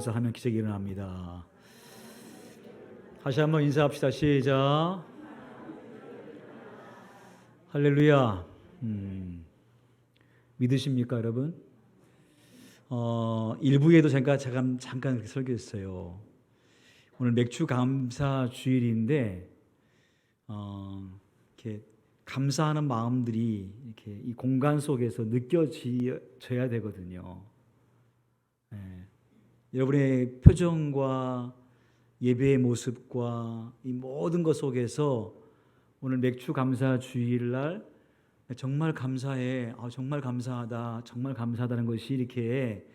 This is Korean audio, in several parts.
감사하면 기적이 일어납니다. 다시 한번 인사합시다. 시작. 할렐루야. 믿으십니까, 여러분? 일부에도 제가 잠깐 그렇게 설교했어요. 오늘 맥주 감사 주일인데, 이렇게 감사하는 마음들이 이렇게 이 공간 속에서 느껴져야 되거든요. 여러분의 표정과 예배의 모습과 이 모든 것 속에서 오늘 맥주 감사 주일날 정말 감사해, 정말 감사하다, 정말 감사하다는 것이 이렇게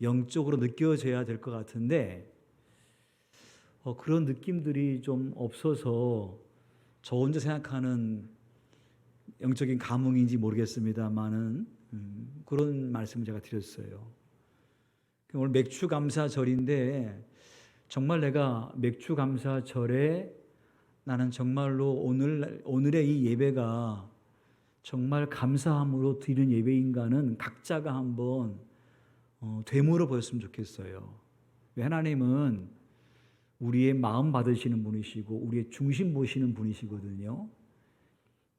영적으로 느껴져야 될 것 같은데 그런 느낌들이 좀 없어서 저 혼자 생각하는 영적인 감흥인지 모르겠습니다만은 그런 말씀을 제가 드렸어요. 오늘 맥주 감사절인데 정말 내가 맥주 감사절에 나는 정말로 오늘의 이 예배가 정말 감사함으로 드리는 예배인가는 각자가 한번 되물어 보였으면 좋겠어요. 하나님은 우리의 마음 받으시는 분이시고 우리의 중심 보시는 분이시거든요.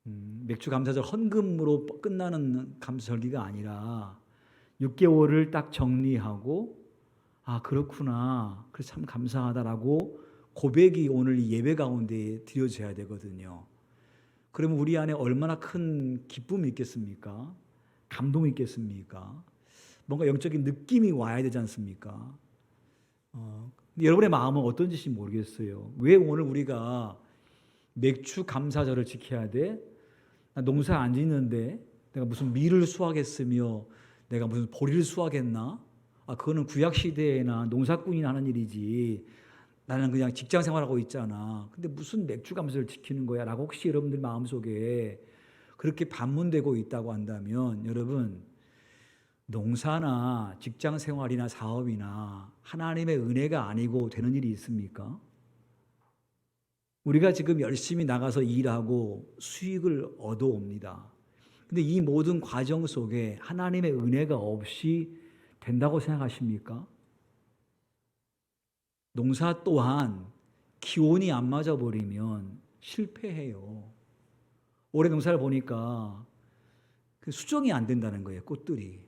맥주 감사절 헌금으로 끝나는 감사절기가 아니라 6개월을 딱 정리하고 그렇구나, 그래서 참 감사하다라고 고백이 오늘 이 예배 가운데 드려져야 되거든요. 그러면 우리 안에 얼마나 큰 기쁨이 있겠습니까? 감동이 있겠습니까? 뭔가 영적인 느낌이 와야 되지 않습니까? 여러분의 마음은 어떤지 모르겠어요. 왜 오늘 우리가 맥주 감사절을 지켜야 돼? 나 농사 안 짓는데 내가 무슨 밀을 수확했으며 내가 무슨 보리를 수확했나? 그거는 구약시대나 농사꾼이 하는 일이지 나는 그냥 직장 생활하고 있잖아. 근데 무슨 맥주 감사를 지키는 거야? 라고 혹시 여러분들 마음속에 그렇게 반문되고 있다고 한다면 여러분, 농사나 직장 생활이나 사업이나 하나님의 은혜가 아니고 되는 일이 있습니까? 우리가 지금 열심히 나가서 일하고 수익을 얻어옵니다. 근데 이 모든 과정 속에 하나님의 은혜가 없이 된다고 생각하십니까? 농사 또한 기온이 안 맞아버리면 실패해요. 올해 농사를 보니까 수정이 안 된다는 거예요. 꽃들이,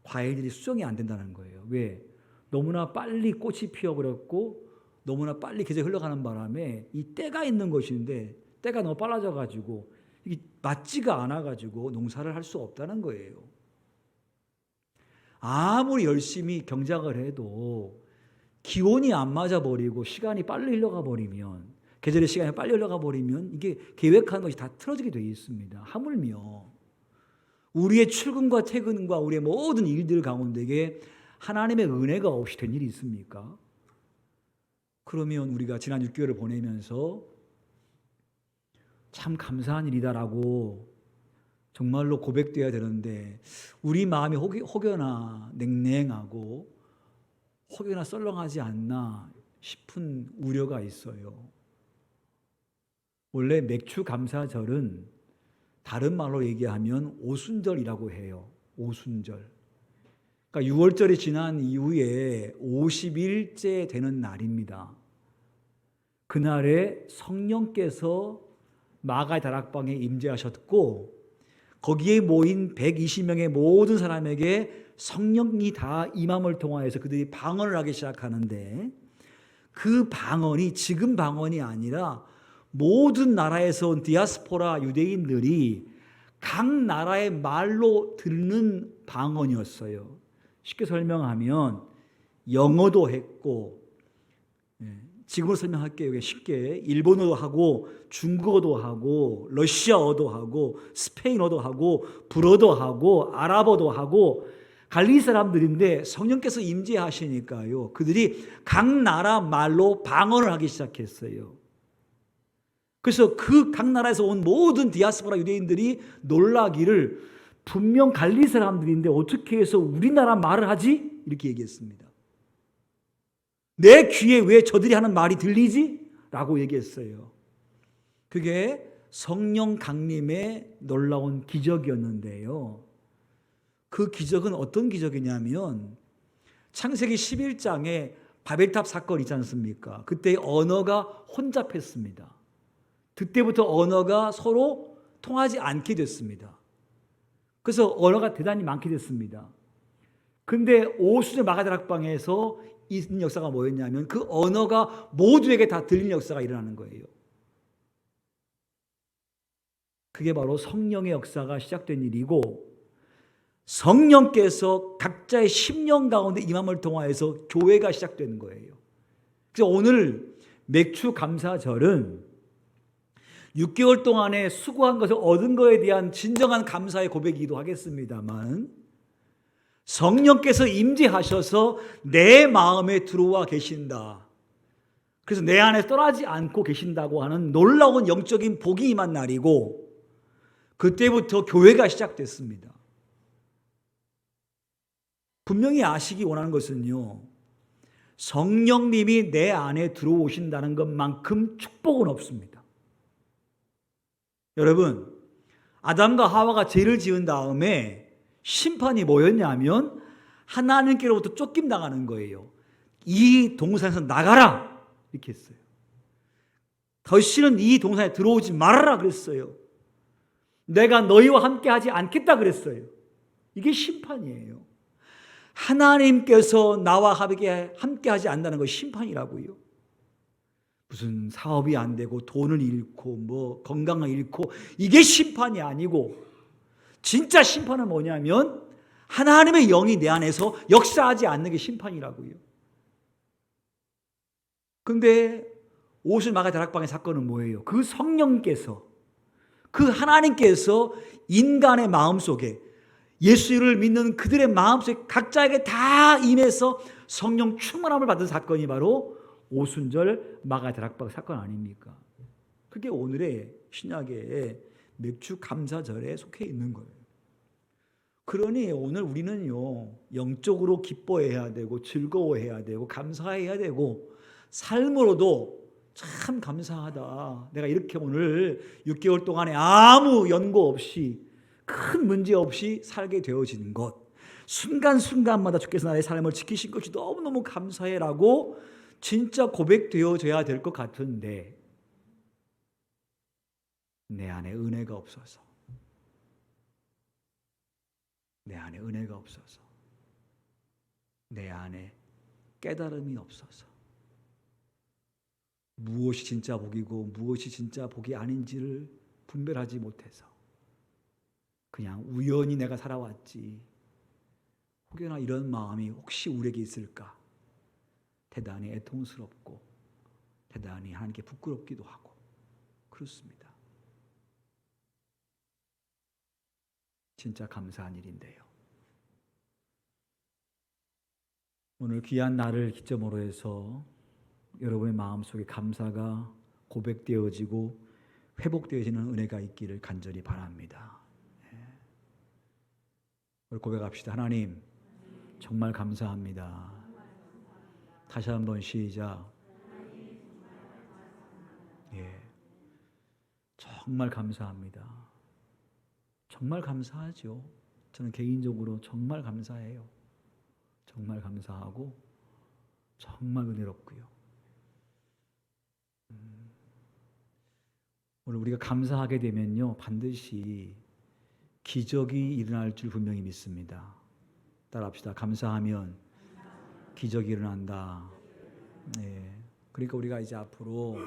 과일들이 수정이 안 된다는 거예요. 왜? 너무나 빨리 꽃이 피어버렸고 너무나 빨리 계절이 흘러가는 바람에 이 때가 있는 것인데 때가 너무 빨라져가지고 이게 맞지가 않아가지고 농사를 할 수 없다는 거예요. 아무리 열심히 경작을 해도 기온이 안 맞아버리고 시간이 빨리 흘러가 버리면, 계절의 시간이 빨리 흘러가 버리면 이게 계획한 것이 다 틀어지게 되어 있습니다. 하물며 우리의 출근과 퇴근과 우리의 모든 일들 가운데에 하나님의 은혜가 없이 된 일이 있습니까? 그러면 우리가 지난 6개월을 보내면서 참 감사한 일이다라고 정말로 고백되어야 되는데 우리 마음이 혹여나 냉랭하고 혹여나 썰렁하지 않나 싶은 우려가 있어요. 원래 맥주 감사절은 다른 말로 얘기하면 오순절이라고 해요. 오순절. 그러니까 6월절이 지난 이후에 50일째 되는 날입니다. 그날에 성령께서 마가의 다락방에 임재하셨고 거기에 모인 120명의 모든 사람에게 성령이 다 임함을 통하여서 그들이 방언을 하기 시작하는데 그 방언이 지금 방언이 아니라 모든 나라에서 온 디아스포라 유대인들이 각 나라의 말로 듣는 방언이었어요. 쉽게 설명하면 영어도 했고, 지금으로 설명할게요. 쉽게 일본어도 하고 중국어도 하고 러시아어도 하고 스페인어도 하고 불어도 하고 아랍어도 하고 갈릴리 사람들인데 성령께서 임재하시니까요, 그들이 각 나라 말로 방언을 하기 시작했어요. 그래서 그 각 나라에서 온 모든 디아스포라 유대인들이 놀라기를 분명 갈릴리 사람들인데 어떻게 해서 우리나라 말을 하지? 이렇게 얘기했습니다. 내 귀에 왜 저들이 하는 말이 들리지? 라고 얘기했어요. 그게 성령 강림의 놀라운 기적이었는데요. 그 기적은 어떤 기적이냐면 창세기 11장에 바벨탑 사건 있지 않습니까? 그때 언어가 혼잡했습니다. 그때부터 언어가 서로 통하지 않게 됐습니다. 그래서 언어가 대단히 많게 됐습니다. 근데 오순절 마가다락방에서 있는 역사가 뭐였냐면 그 언어가 모두에게 다 들리는 역사가 일어나는 거예요. 그게 바로 성령의 역사가 시작된 일이고, 성령께서 각자의 심령 가운데 임함을 통하여서 교회가 시작되는 거예요. 그래서 오늘 맥주 감사절은 6개월 동안에 수고한 것을 얻은 것에 대한 진정한 감사의 고백이기도 하겠습니다만, 성령께서 임재하셔서 내 마음에 들어와 계신다. 그래서 내 안에 떠나지 않고 계신다고 하는 놀라운 영적인 복이 임한 날이고, 그때부터 교회가 시작됐습니다. 분명히 아시기 원하는 것은요, 성령님이 내 안에 들어오신다는 것만큼 축복은 없습니다. 여러분, 아담과 하와가 죄를 지은 다음에 심판이 뭐였냐면 하나님께로부터 쫓김당하는 거예요. 이 동산에서 나가라 이렇게 했어요. 다시는 이 동산에 들어오지 말아라 그랬어요. 내가 너희와 함께 하지 않겠다 그랬어요. 이게 심판이에요. 하나님께서 나와 함께 하지 않는다는 것이 심판이라고요. 무슨 사업이 안 되고 돈을 잃고 뭐 건강을 잃고 이게 심판이 아니고, 진짜 심판은 뭐냐면 하나님의 영이 내 안에서 역사하지 않는 게 심판이라고요. 근데 오순 마가다락방의 사건은 뭐예요? 그 성령께서, 그 하나님께서 인간의 마음속에, 예수를 믿는 그들의 마음속에 각자에게 다 임해서 성령 충만함을 받은 사건이 바로 오순절 마가다락방 사건 아닙니까? 그게 오늘의 신약의 맥주 감사절에 속해 있는 거예요. 그러니 오늘 우리는요, 영적으로 기뻐해야 되고 즐거워해야 되고 감사해야 되고, 삶으로도 참 감사하다. 내가 이렇게 오늘 6개월 동안에 아무 연고 없이 큰 문제 없이 살게 되어지는 것, 순간순간마다 주께서 나의 삶을 지키신 것이 너무너무 감사해라고 진짜 고백되어져야 될 것 같은데, 내 안에 은혜가 없어서, 내 안에 은혜가 없어서, 내 안에 깨달음이 없어서, 무엇이 진짜 복이고 무엇이 진짜 복이 아닌지를 분별하지 못해서 그냥 우연히 내가 살아왔지, 혹여나 이런 마음이 혹시 우리에게 있을까 대단히 애통스럽고 대단히 하나님께 부끄럽기도 하고 그렇습니다. 진짜 감사한 일인데요. 오늘 귀한 날을 기점으로 해서 여러분의 마음속에 감사가 고백되어지고 회복되어지는 은혜가 있기를 간절히 바랍니다. 우리 고백합시다. 하나님, 정말 감사합니다. 다시 한번 시작. 정말 감사합니다. 정말 감사하죠. 저는 개인적으로 정말 감사해요. 정말 감사하고 정말 은혜롭고요. 오늘 우리가 감사하게 되면요, 반드시 기적이 일어날 줄 분명히 믿습니다. 따라합시다. 감사하면 기적이 일어난다. 그러니까 우리가 이제 앞으로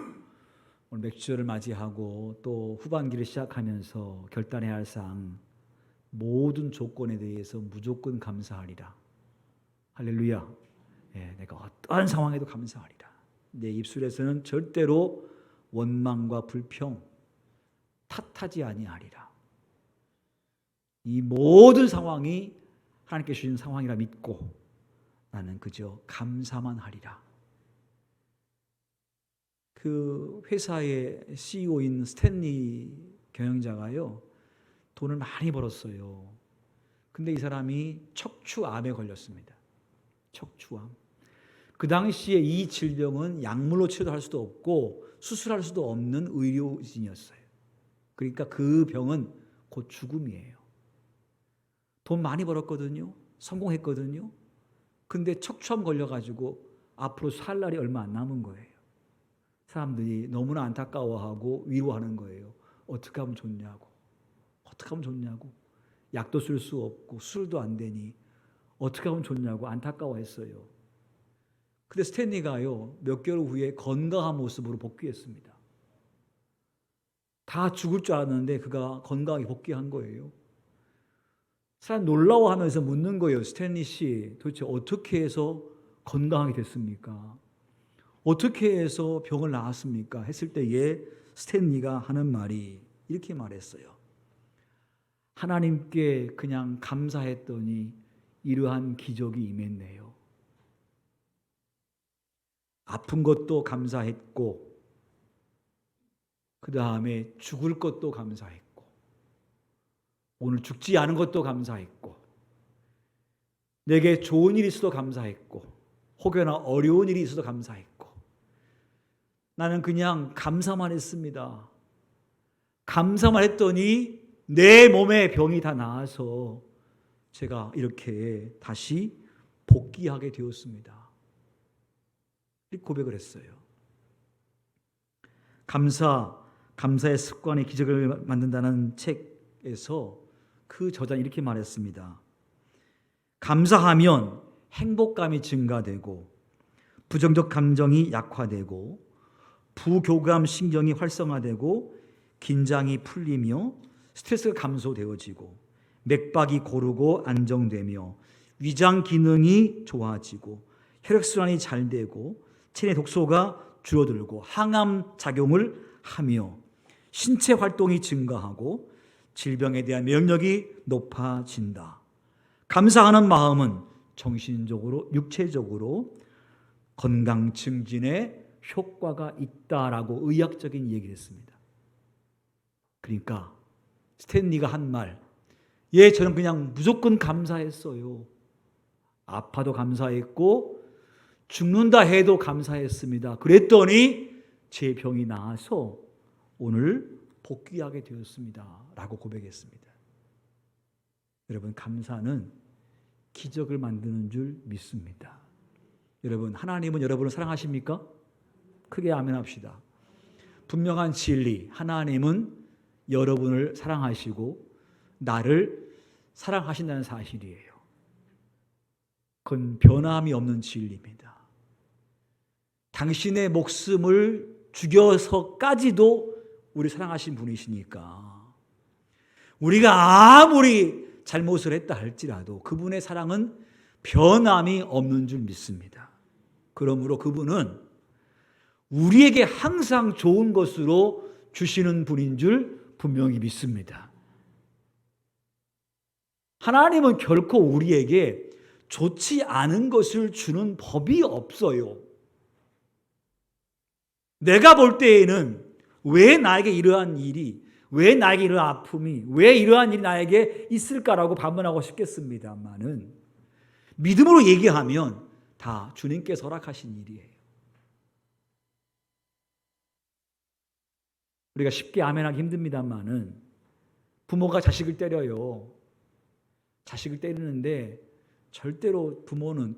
오늘 맥주절을 맞이하고 또 후반기를 시작하면서 결단해야 할 사항, 모든 조건에 대해서 무조건 감사하리라. 할렐루야. 내가 어떠한 상황에도 감사하리라. 내 입술에서는 절대로 원망과 불평, 탓하지 아니하리라. 이 모든 상황이 하나님께 주신 상황이라 믿고 나는 그저 감사만 하리라. 그 회사의 CEO인 스탠리 경영자가요, 돈을 많이 벌었어요. 근데 이 사람이 척추암에 걸렸습니다. 척추암. 그 당시에 이 질병은 약물로 치료할 수도 없고 수술할 수도 없는 의료진이었어요. 그러니까 그 병은 곧 죽음이에요. 돈 많이 벌었거든요. 성공했거든요. 근데 척추암 걸려가지고 앞으로 살 날이 얼마 안 남은 거예요. 사람들이 너무나 안타까워하고 위로하는 거예요. 어떻게 하면 좋냐고. 어떻게 하면 좋냐고. 약도 쓸 수 없고 술도 안 되니 어떻게 하면 좋냐고 안타까워했어요. 근데 스탠리가요, 몇 개월 후에 건강한 모습으로 복귀했습니다. 다 죽을 줄 알았는데 그가 건강하게 복귀한 거예요. 사람 놀라워하면서 묻는 거예요. 스탠리 씨, 도대체 어떻게 해서 건강하게 됐습니까? 어떻게 해서 병을 나았습니까? 했을 때에 스탠리가 하는 말이 이렇게 말했어요. 하나님께 그냥 감사했더니 이러한 기적이 임했네요. 아픈 것도 감사했고, 그 다음에 죽을 것도 감사했고, 오늘 죽지 않은 것도 감사했고, 내게 좋은 일이 있어도 감사했고, 혹여나 어려운 일이 있어도 감사했고, 나는 그냥 감사만 했습니다. 감사만 했더니 내 몸에 병이 다 나아서 제가 이렇게 다시 복귀하게 되었습니다. 이렇게 고백을 했어요. 감사의 습관이 기적을 만든다는 책에서 그 저자는 이렇게 말했습니다. 감사하면 행복감이 증가되고 부정적 감정이 약화되고 부교감 신경이 활성화되고 긴장이 풀리며 스트레스가 감소되어지고 맥박이 고르고 안정되며 위장 기능이 좋아지고 혈액순환이 잘 되고 체내 독소가 줄어들고 항암 작용을 하며 신체 활동이 증가하고 질병에 대한 면역력이 높아진다. 감사하는 마음은 정신적으로 육체적으로 건강 증진에 효과가 있다라고 의학적인 얘기를 했습니다. 그러니까 스탠리가 한 말, 저는 그냥 무조건 감사했어요. 아파도 감사했고 죽는다 해도 감사했습니다. 그랬더니 제 병이 나아서 오늘 복귀하게 되었습니다. 라고 고백했습니다. 여러분, 감사는 기적을 만드는 줄 믿습니다. 여러분, 하나님은 여러분을 사랑하십니까? 크게 아멘 합시다. 분명한 진리, 하나님은 여러분을 사랑하시고 나를 사랑하신다는 사실이에요. 그건 변함이 없는 진리입니다. 당신의 목숨을 죽여서까지도 우리 사랑하신 분이시니까 우리가 아무리 잘못을 했다 할지라도 그분의 사랑은 변함이 없는 줄 믿습니다. 그러므로 그분은 우리에게 항상 좋은 것으로 주시는 분인 줄 분명히 믿습니다. 하나님은 결코 우리에게 좋지 않은 것을 주는 법이 없어요. 내가 볼 때에는 왜 나에게 이러한 일이, 왜 나에게 이러한 아픔이, 왜 이러한 일이 나에게 있을까라고 반문하고 싶겠습니다만은 믿음으로 얘기하면 다 주님께서 허락하신 일이에요. 우리가 쉽게 아멘하기 힘듭니다만은 부모가 자식을 때려요. 자식을 때리는데 절대로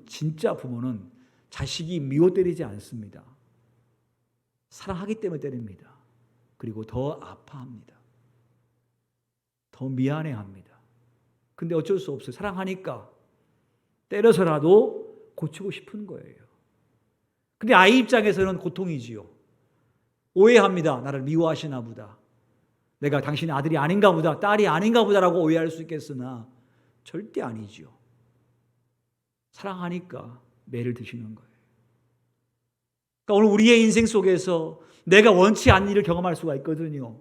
진짜 부모는 자식이 미워 때리지 않습니다. 사랑하기 때문에 때립니다. 그리고 더 아파합니다. 더 미안해합니다. 근데 어쩔 수 없어요. 사랑하니까 때려서라도 고치고 싶은 거예요. 근데 아이 입장에서는 고통이지요. 오해합니다. 나를 미워하시나 보다. 내가 당신의 아들이 아닌가 보다, 딸이 아닌가 보다라고 오해할 수 있겠으나 절대 아니죠. 사랑하니까 매를 드시는 거예요. 그러니까 오늘 우리의 인생 속에서 내가 원치 않는 일을 경험할 수가 있거든요.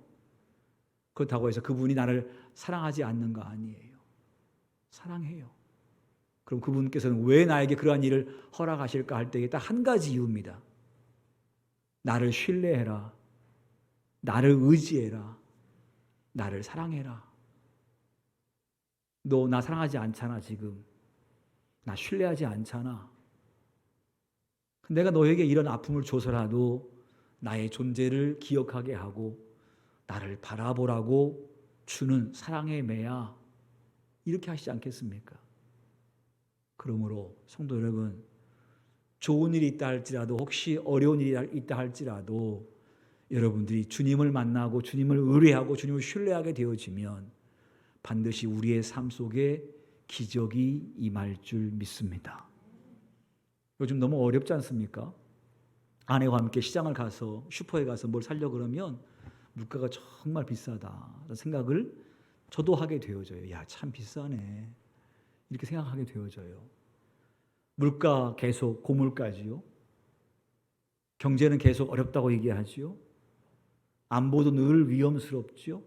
그렇다고 해서 그분이 나를 사랑하지 않는 거 아니에요. 사랑해요. 그럼 그분께서는 왜 나에게 그러한 일을 허락하실까 할 때 딱 한 가지 이유입니다. 나를 신뢰해라. 나를 의지해라. 나를 사랑해라. 너 나 사랑하지 않잖아 지금. 나 신뢰하지 않잖아. 내가 너에게 이런 아픔을 줘서라도 나의 존재를 기억하게 하고 나를 바라보라고 주는 사랑의 매야. 이렇게 하시지 않겠습니까? 그러므로 성도 여러분, 좋은 일이 있다 할지라도, 혹시 어려운 일이 있다 할지라도 여러분들이 주님을 만나고 주님을 의뢰하고 주님을 신뢰하게 되어지면 반드시 우리의 삶 속에 기적이 임할 줄 믿습니다. 요즘 너무 어렵지 않습니까? 아내와 함께 시장을 가서 슈퍼에 가서 뭘 사려고 그러면 물가가 정말 비싸다 생각을 저도 하게 되어져요. 야, 참 비싸네. 이렇게 생각하게 되어져요. 물가 계속 고물가지요. 경제는 계속 어렵다고 얘기하지요. 안보도 늘 위험스럽지요.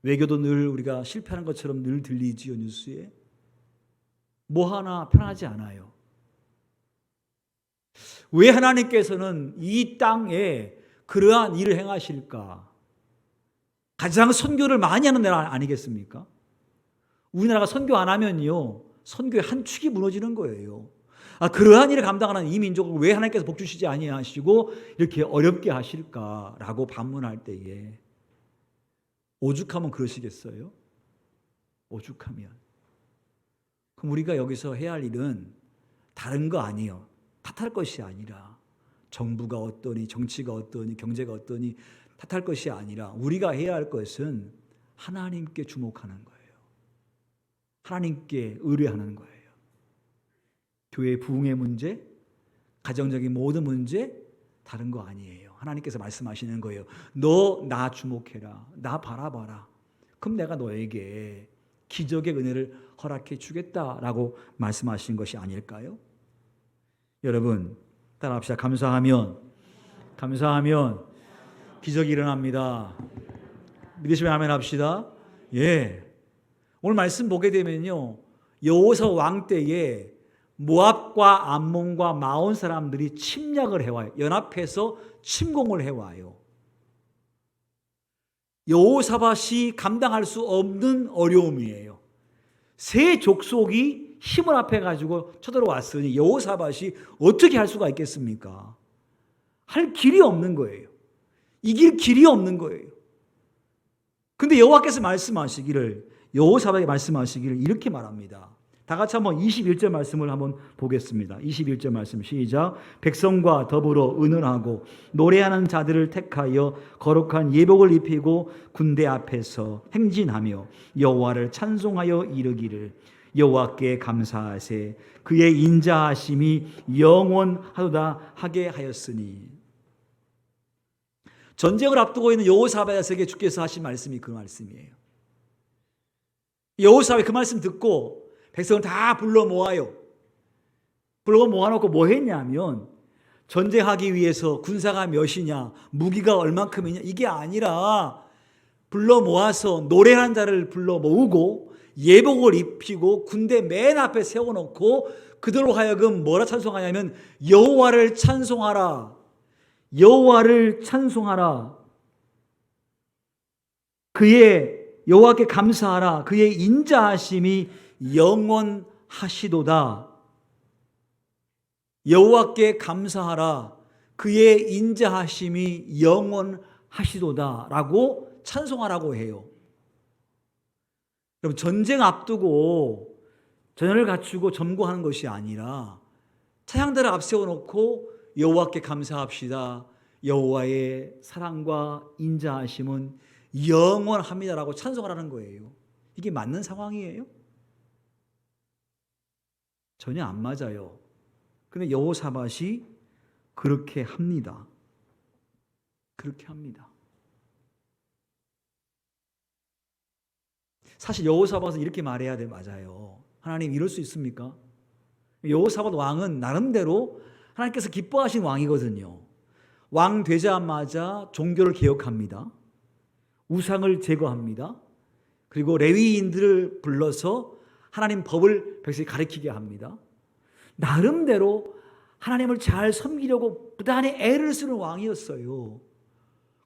외교도 늘 우리가 실패하는 것처럼 늘 들리지요, 뉴스에. 뭐 하나 편하지 않아요. 왜 하나님께서는 이 땅에 그러한 일을 행하실까? 가장 선교를 많이 하는 나라 아니겠습니까? 우리나라가 선교 안 하면요, 선교의 한 축이 무너지는 거예요. 그러한 일을 감당하는 이 민족을 왜 하나님께서 복 주시지 아니하시고 이렇게 어렵게 하실까라고 반문할 때에 오죽하면 그러시겠어요? 오죽하면. 그럼 우리가 여기서 해야 할 일은 다른 거 아니에요. 탓할 것이 아니라, 정부가 어떠니 정치가 어떠니 경제가 어떠니 탓할 것이 아니라 우리가 해야 할 것은 하나님께 주목하는 거예요. 하나님께 의뢰하는 거예요. 교회 부흥의 문제, 가정적인 모든 문제 다른 거 아니에요. 하나님께서 말씀하시는 거예요. 너 나 주목해라. 나 바라봐라. 그럼 내가 너에게 기적의 은혜를 허락해 주겠다라고 말씀하신 것이 아닐까요? 여러분 따라합시다. 감사하면 기적이 일어납니다. 믿으시면 아멘 합시다. 예. 오늘 말씀 보게 되면요, 여호사 왕 때에 모압과 암몬과 마온 사람들이 침략을 해와요. 연합해서 침공을 해와요. 여호사밧이 감당할 수 없는 어려움이에요. 세 족속이 힘을 합해가지고 쳐들어왔으니 여호사밧이 어떻게 할 수가 있겠습니까? 할 길이 없는 거예요. 이길 길이 없는 거예요. 근데 여호와께서 여호사밧이 말씀하시기를 이렇게 말합니다. 다 같이 한번 21절 말씀을 한번 보겠습니다. 21절 말씀 시작. 백성과 더불어 의논하고 노래하는 자들을 택하여 거룩한 예복을 입히고 군대 앞에서 행진하며 여호와를 찬송하여 이르기를 여호와께 감사하세 그의 인자하심이 영원하도다 하게 하였으니. 전쟁을 앞두고 있는 여호사밧에게 주께서 하신 말씀이 그 말씀이에요. 여호사밧이 그 말씀 듣고 백성을 다 불러 모아요. 불러 모아놓고 뭐 했냐면 전쟁하기 위해서 군사가 몇이냐, 무기가 얼만큼이냐 이게 아니라 불러 모아서 노래하는 자를 불러 모으고 예복을 입히고 군대 맨 앞에 세워놓고 그들로 하여금 뭐라 찬송하냐면 여호와를 찬송하라. 여호와를 찬송하라. 여호와께 감사하라. 그의 인자하심이 영원하시도다. 여호와께 감사하라. 그의 인자하심이 영원하시도다 라고 찬송하라고 해요. 여러분 전쟁 앞두고 전열을 갖추고 점거하는 것이 아니라 차량들을 앞세워놓고 여호와께 감사합시다. 여호와의 사랑과 인자하심은 영원합니다라고 찬송하라는 거예요. 이게 맞는 상황이에요? 전혀 안 맞아요. 근데 여호사밧이 그렇게 합니다. 그렇게 합니다. 사실 여호사밧은 이렇게 말해야 돼. 맞아요. 하나님 이럴 수 있습니까? 여호사밧 왕은 나름대로 하나님께서 기뻐하신 왕이거든요. 왕 되자마자 종교를 개혁합니다. 우상을 제거합니다. 그리고 레위인들을 불러서 하나님 법을 백성이 가르치게 합니다. 나름대로 하나님을 잘 섬기려고 부단히 애를 쓰는 왕이었어요.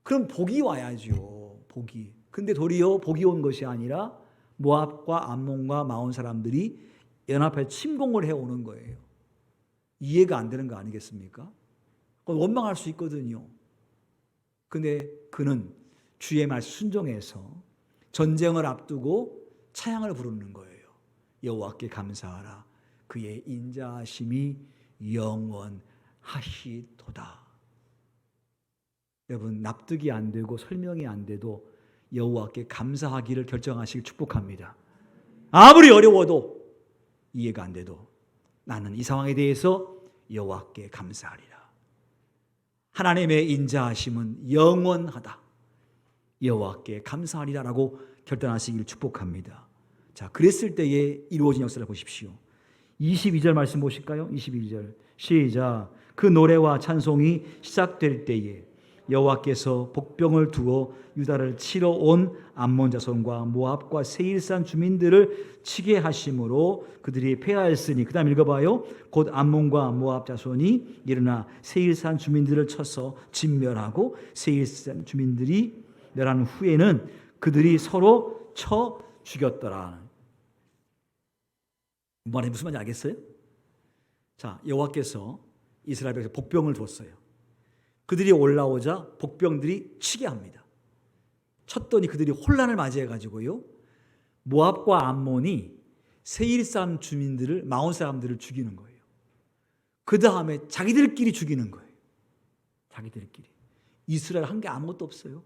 그럼 복이 와야죠. 복이. 근데 도리어 복이 온 것이 아니라 모압과 암몬과 마온 사람들이 연합해 침공을 해오는 거예요. 이해가 안 되는 거 아니겠습니까? 원망할 수 있거든요. 근데 그는 주의 말 순종해서 전쟁을 앞두고 찬양을 부르는 거예요. 여호와께 감사하라. 그의 인자하심이 영원하시도다. 여러분, 납득이 안 되고 설명이 안 돼도 여호와께 감사하기를 결정하시길 축복합니다. 아무리 어려워도 이해가 안 돼도 나는 이 상황에 대해서 여호와께 감사하리라. 하나님의 인자하심은 영원하다. 여호와께 감사하리라라고 결단하시길 축복합니다. 자, 그랬을 때에 이루어진 역사를 보십시오. 22절 말씀 보실까요? 22절 시작. 그 노래와 찬송이 시작될 때에 여호와께서 복병을 두어 유다를 치러 온 암몬 자손과 모압과 세일산 주민들을 치게 하심으로 그들이 패하였으니, 그 다음 읽어봐요. 곧 암몬과 모압 자손이 일어나 세일산 주민들을 쳐서 진멸하고 세일산 주민들이 멸한 후에는 그들이 서로 쳐 죽였더라. 무슨 말인지 알겠어요? 자, 여호와께서 이스라엘에게 복병을 줬어요. 그들이 올라오자 복병들이 치게 합니다. 쳤더니 그들이 혼란을 맞이해가지고요, 모압과 암몬이 세일산 주민들을, 마온 사람들을 죽이는 거예요. 그 다음에 자기들끼리 죽이는 거예요. 자기들끼리. 이스라엘 한 게 아무것도 없어요.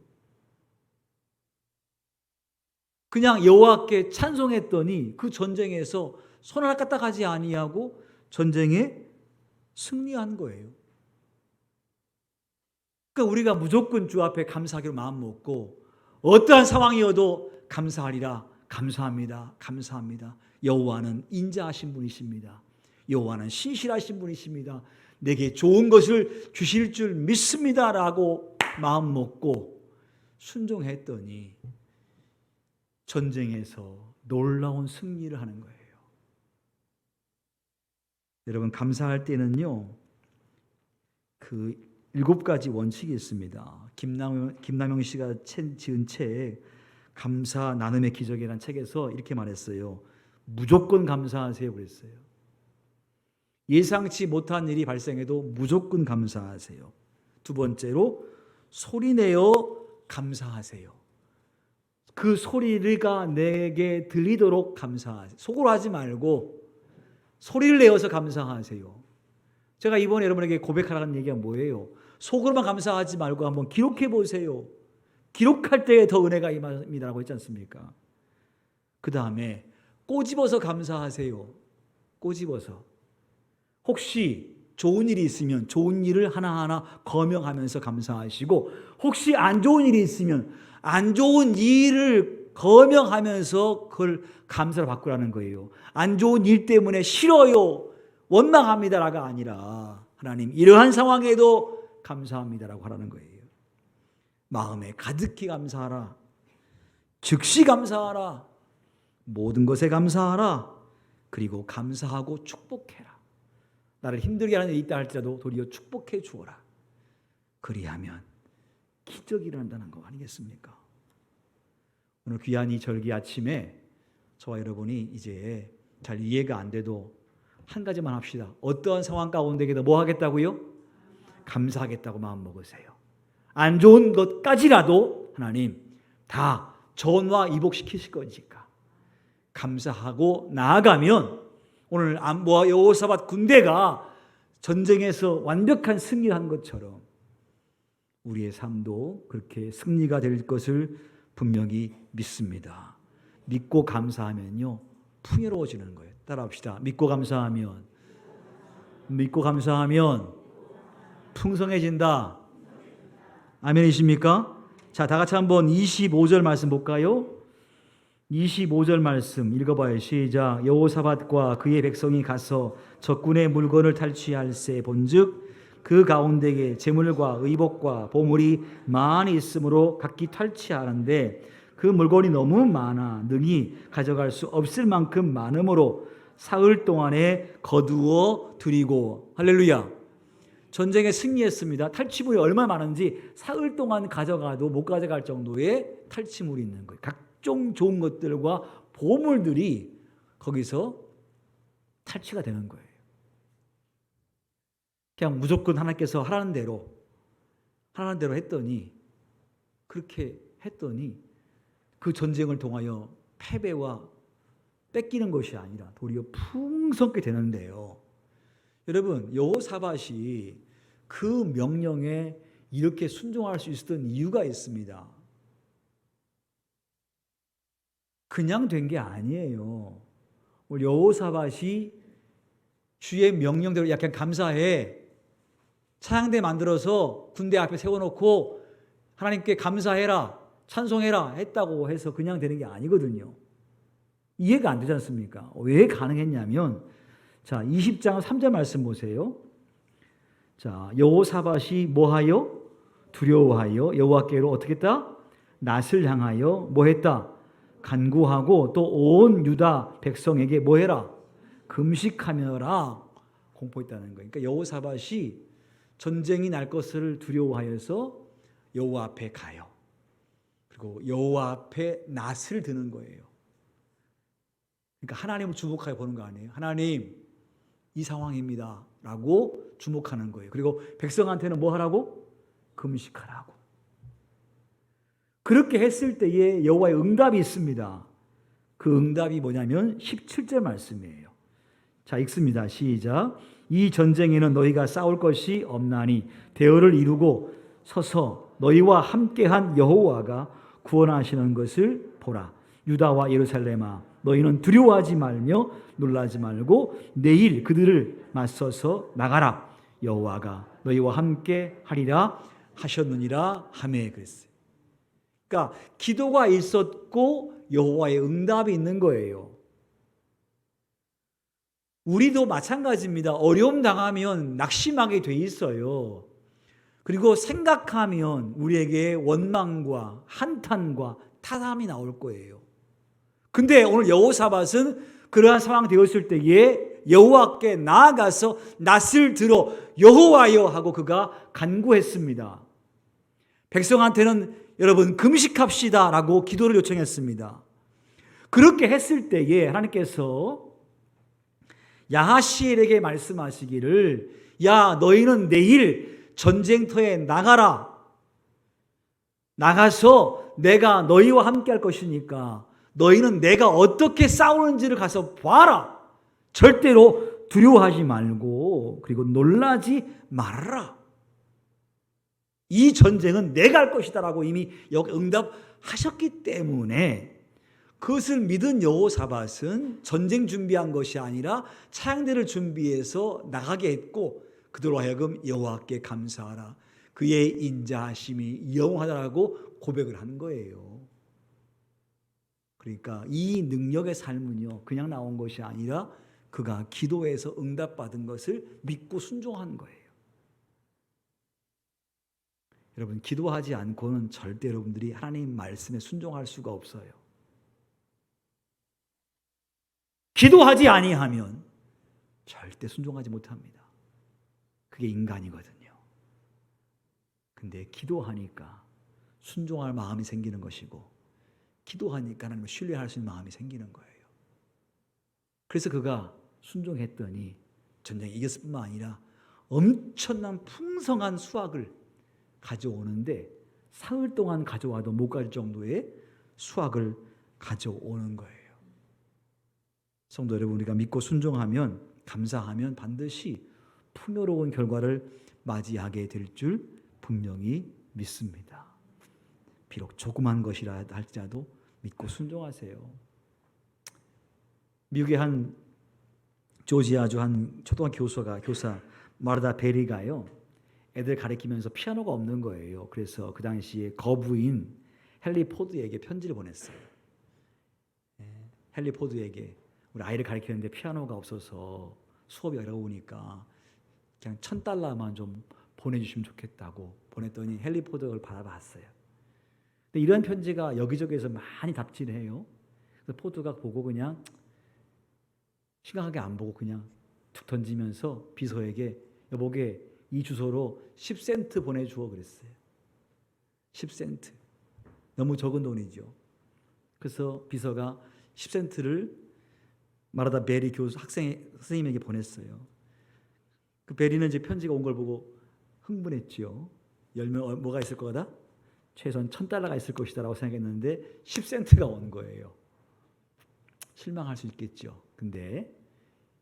그냥 여호와께 찬송했더니 그 전쟁에서 손 하나 까딱하지 아니하고 전쟁에 승리한 거예요. 그러니까 우리가 무조건 주 앞에 감사하기로 마음 먹고 어떠한 상황이어도 감사하리라. 감사합니다. 감사합니다. 여호와는 인자하신 분이십니다. 여호와는 신실하신 분이십니다. 내게 좋은 것을 주실 줄 믿습니다라고 마음 먹고 순종했더니 전쟁에서 놀라운 승리를 하는 거예요. 여러분, 감사할 때는요, 그 7가지 원칙이 있습니다. 김남영 씨가 지은 책 감사 나눔의 기적이라는 책에서 이렇게 말했어요. 무조건 감사하세요 그랬어요. 예상치 못한 일이 발생해도 무조건 감사하세요. 두 번째로 소리내어 감사하세요. 그 소리가 내게 들리도록 감사하세요. 속으로 하지 말고 소리를 내어서 감사하세요. 제가 이번에 여러분에게 고백하라는 얘기가 뭐예요? 속으로만 감사하지 말고 한번 기록해 보세요. 기록할 때에 더 은혜가 임합니다라고 했지 않습니까? 그 다음에 꼬집어서 감사하세요. 꼬집어서. 혹시 좋은 일이 있으면 좋은 일을 하나하나 거명하면서 감사하시고, 혹시 안 좋은 일이 있으면 안 좋은 일을 거명하면서 그걸 감사를 바꾸라는 거예요. 안 좋은 일 때문에 싫어요, 원망합니다라가 아니라 하나님 이러한 상황에도 감사합니다라고 하라는 거예요. 마음에 가득히 감사하라. 즉시 감사하라. 모든 것에 감사하라. 그리고 감사하고 축복해라. 나를 힘들게 하는 일이 있다 할지라도 도리어 축복해 주어라. 그리하면 기적이 일어난다는 거 아니겠습니까? 오늘 귀한 이 절기 아침에 저와 여러분이 이제 잘 이해가 안 돼도 한 가지만 합시다. 어떠한 상황 가운데에도 뭐 하겠다고요? 감사하겠다고 마음 먹으세요. 안 좋은 것까지라도 하나님 다 전화 이복시키실 거니까 감사하고 나아가면 오늘 암모와 여호사밧 군대가 전쟁에서 완벽한 승리한 것처럼 우리의 삶도 그렇게 승리가 될 것을 분명히 믿습니다. 믿고 감사하면요 풍요로워지는 거예요. 따라합시다. 믿고 감사하면 풍성해진다. 아멘이십니까? 자, 다 같이 한번 25절 말씀 볼까요? 25절 말씀 읽어봐요. 시작. 여호사밧과 그의 백성이 가서 적군의 물건을 탈취할세 본즉 그 가운데에 재물과 의복과 보물이 많이 있으므로 각기 탈취하는데 그 물건이 너무 많아 능히 가져갈 수 없을 만큼 많으므로 사흘 동안에 거두어 드리고. 할렐루야. 전쟁에 승리했습니다. 탈취물이 얼마나 많은지 사흘 동안 가져가도 못 가져갈 정도의 탈취물이 있는 거예요. 각종 좋은 것들과 보물들이 거기서 탈취가 되는 거예요. 그냥 무조건 하나님께서 하라는 대로 했더니, 그렇게 했더니 그 전쟁을 통하여 패배와 뺏기는 것이 아니라 도리어 풍성하게 되는데요. 여러분, 여호사밧이 그 명령에 이렇게 순종할 수 있었던 이유가 있습니다. 그냥 된 게 아니에요. 여호사밧이 주의 명령대로 약간 감사해, 찬양대 만들어서 군대 앞에 세워놓고 하나님께 감사해라, 찬송해라 했다고 해서 그냥 되는 게 아니거든요. 이해가 안 되지 않습니까? 왜 가능했냐면, 자, 20장 3절 말씀 보세요. 자, 여호사밧이 뭐하여? 두려워하여 여호와께로 어떻게 했다? 낯을 향하여 뭐했다? 간구하고 또 온 유다 백성에게 뭐해라? 금식하며라 공포했다는 거예요. 그러니까 여호사밧이 전쟁이 날 것을 두려워하여서 여호와 앞에 가요. 그리고 여호와 앞에 낯을 드는 거예요. 그러니까 하나님을 주목하여 보는 거 아니에요. 하나님, 이 상황입니다 라고 주목하는 거예요. 그리고 백성한테는 뭐 하라고? 금식하라고. 그렇게 했을 때에 여호와의 응답이 있습니다. 그 응답이 뭐냐면 17절 말씀이에요. 자, 읽습니다. 시작. 이 전쟁에는 너희가 싸울 것이 없나니 대열을 이루고 서서 너희와 함께한 여호와가 구원하시는 것을 보라. 유다와 예루살렘아, 너희는 두려워하지 말며 놀라지 말고 내일 그들을 맞서서 나가라. 여호와가 너희와 함께 하리라 하셨느니라 하매 그랬어요. 그러니까 기도가 있었고 여호와의 응답이 있는 거예요. 우리도 마찬가지입니다. 어려움 당하면 낙심하게 돼 있어요. 그리고 생각하면 우리에게 원망과 한탄과 타담이 나올 거예요. 근데 오늘 여호사밧은 그러한 상황이 되었을 때에 여호와께 나아가서 낯을 들어 여호와여 하고 그가 간구했습니다. 백성한테는 여러분 금식합시다 라고 기도를 요청했습니다. 그렇게 했을 때에 하나님께서 야하시엘에게 말씀하시기를, 야, 너희는 내일 전쟁터에 나가라. 나가서 내가 너희와 함께 할 것이니까 너희는 내가 어떻게 싸우는지를 가서 봐라. 절대로 두려워하지 말고 그리고 놀라지 말아라. 이 전쟁은 내가 할 것이다 라고 이미 응답하셨기 때문에 그것을 믿은 여호사밧은 전쟁 준비한 것이 아니라 차양대를 준비해서 나가게 했고 그들로 하여금 여호와께 감사하라. 그의 인자하심이 영원하다라고 고백을 한 거예요. 그러니까 이 능력의 삶은요, 그냥 나온 것이 아니라 그가 기도해서 응답받은 것을 믿고 순종한 거예요. 여러분, 기도하지 않고는 절대 여러분들이 하나님 말씀에 순종할 수가 없어요. 기도하지 아니하면 절대 순종하지 못합니다. 그게 인간이거든요. 근데 기도하니까 순종할 마음이 생기는 것이고 기도하니까 하나님을 신뢰할 수 있는 마음이 생기는 거예요. 그래서 그가 순종했더니 전쟁에 이겼을 뿐만 아니라 엄청난 풍성한 수확을 가져오는데 사흘 동안 가져와도 못 갈 정도의 수확을 가져오는 거예요. 성도 여러분, 우리가 믿고 순종하면, 감사하면 반드시 풍요로운 결과를 맞이하게 될 줄 분명히 믿습니다. 비록 조그만 것이라 할지라도 믿고 순종하세요. 미국의 한 조지아주 한 초등학교 교사 마르다 베리가요, 애들 가르치면서 피아노가 없는 거예요. 그래서 그 당시에 거부인 헨리 포드에게 편지를 보냈어요. 헨리 포드에게 우리 아이를 가르치는데 피아노가 없어서 수업이 어려우니까 그냥 $1,000만 좀 보내주시면 좋겠다고 보냈더니 헨리 포드가 그걸 받아봤어요. 근데 이런 편지가 여기저기에서 많이 답지를 해요. 그래서 포드가 보고 그냥 심각하게 안 보고 그냥 툭 던지면서 비서에게 여보게 이 주소로 10센트 보내주어 그랬어요. 10센트. 너무 적은 돈이죠. 그래서 비서가 10센트를 마르다 베리 선생님에게 보냈어요. 그 베리는 이제 편지가 온 걸 보고 흥분했죠. 열면 뭐가 있을 거다? 최소한 $1,000가 있을 것이다 라고 생각했는데 10센트가 온 거예요. 실망할 수 있겠죠. 근데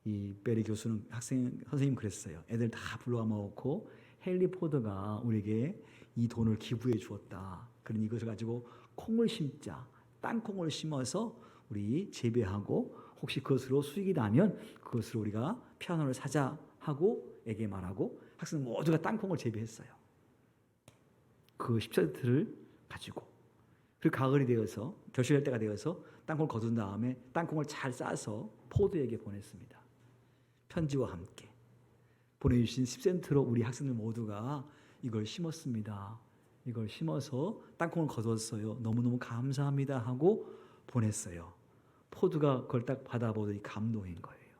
이 베리 교수는 선생님 그랬어요. 애들 다 불러와 먹고 헨리 포드가 우리에게 이 돈을 기부해 주었다. 그러니 이것을 가지고 콩을 심자. 땅콩을 심어서 우리 재배하고 혹시 그것으로 수익이 나면 그것으로 우리가 피아노를 사자 하고 에게 말하고 학생 모두가 땅콩을 재배했어요. 그 10센트를 가지고 그리고 가을이 되어서 결실할 때가 되어서 땅콩을 거둔 다음에 땅콩을 잘 싸서 포드에게 보냈습니다. 편지와 함께 보내주신 10센트로 우리 학생들 모두가 이걸 심었습니다. 이걸 심어서 땅콩을 거뒀어요. 너무너무 감사합니다 하고 보냈어요. 포드가 그걸 딱 받아보더니 감동인 거예요.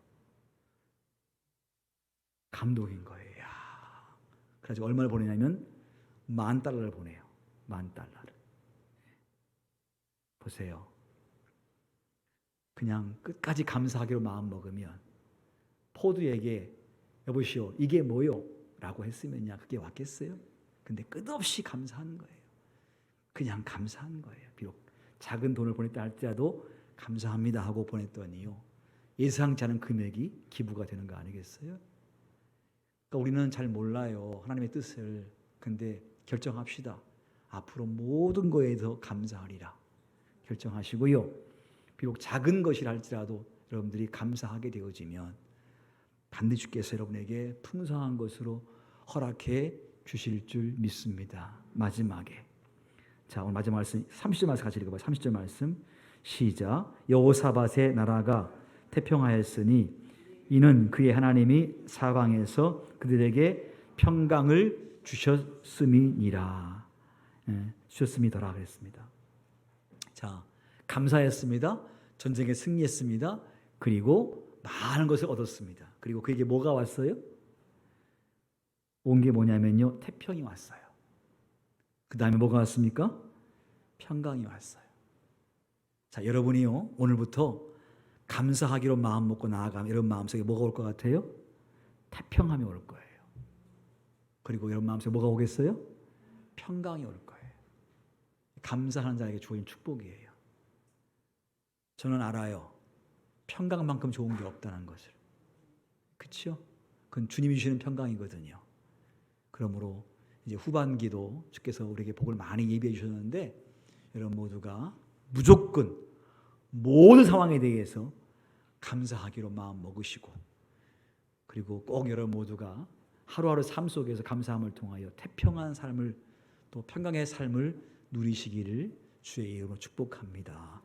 감동인 거예요. 그래서 얼마를 보내냐면 $10,000를 보내요. $10,000를. 보세요. 그냥 끝까지 감사하기로 마음 먹으면 포드에게 여보시오 이게 뭐요? 라고 했으면야 그게 왔겠어요? 근데 끝없이 감사하는 거예요. 그냥 감사하는 거예요. 비록 작은 돈을 보냈다 할지라도 감사합니다 하고 보냈더니요 예상치 않은 금액이 기부가 되는 거 아니겠어요? 그러니까 우리는 잘 몰라요 하나님의 뜻을. 근데 결정합시다. 앞으로 모든 거에 더 감사하리라 결정하시고요. 비록 작은 것이라 할지라도 여러분들이 감사하게 되어지면 반드시 주께서 여러분에게 풍성한 것으로 허락해 주실 줄 믿습니다. 마지막에 자 오늘 마지막 말씀 30절 말씀 같이 읽어봐요. 30절 말씀 시작. 여호사밧의 나라가 태평하였으니 이는 그의 하나님이 사방에서 그들에게 평강을 주셨음이니라. 주셨음이더라 그랬습니다. 자 감사했습니다. 전쟁에 승리했습니다. 그리고 많은 것을 얻었습니다. 그리고 그에게 뭐가 왔어요? 온 게 뭐냐면요 태평이 왔어요. 그 다음에 뭐가 왔습니까? 평강이 왔어요. 자 여러분이요 오늘부터 감사하기로 마음 먹고 나아가면 여러분 마음속에 뭐가 올 것 같아요? 태평함이 올 거예요. 그리고 여러분 마음속에 뭐가 오겠어요? 평강이 올 거예요. 감사하는 자에게 주어진 축복이에요. 저는 알아요. 평강만큼 좋은 게 없다는 것을. 그렇죠? 그건 주님이 주시는 평강이거든요. 그러므로 이제 후반기도 주께서 우리에게 복을 많이 예비해 주셨는데 여러분 모두가 무조건 모든 상황에 대해서 감사하기로 마음 먹으시고 그리고 꼭 여러분 모두가 하루하루 삶 속에서 감사함을 통하여 태평한 삶을 또 평강의 삶을 누리시기를 주의 이름으로 축복합니다.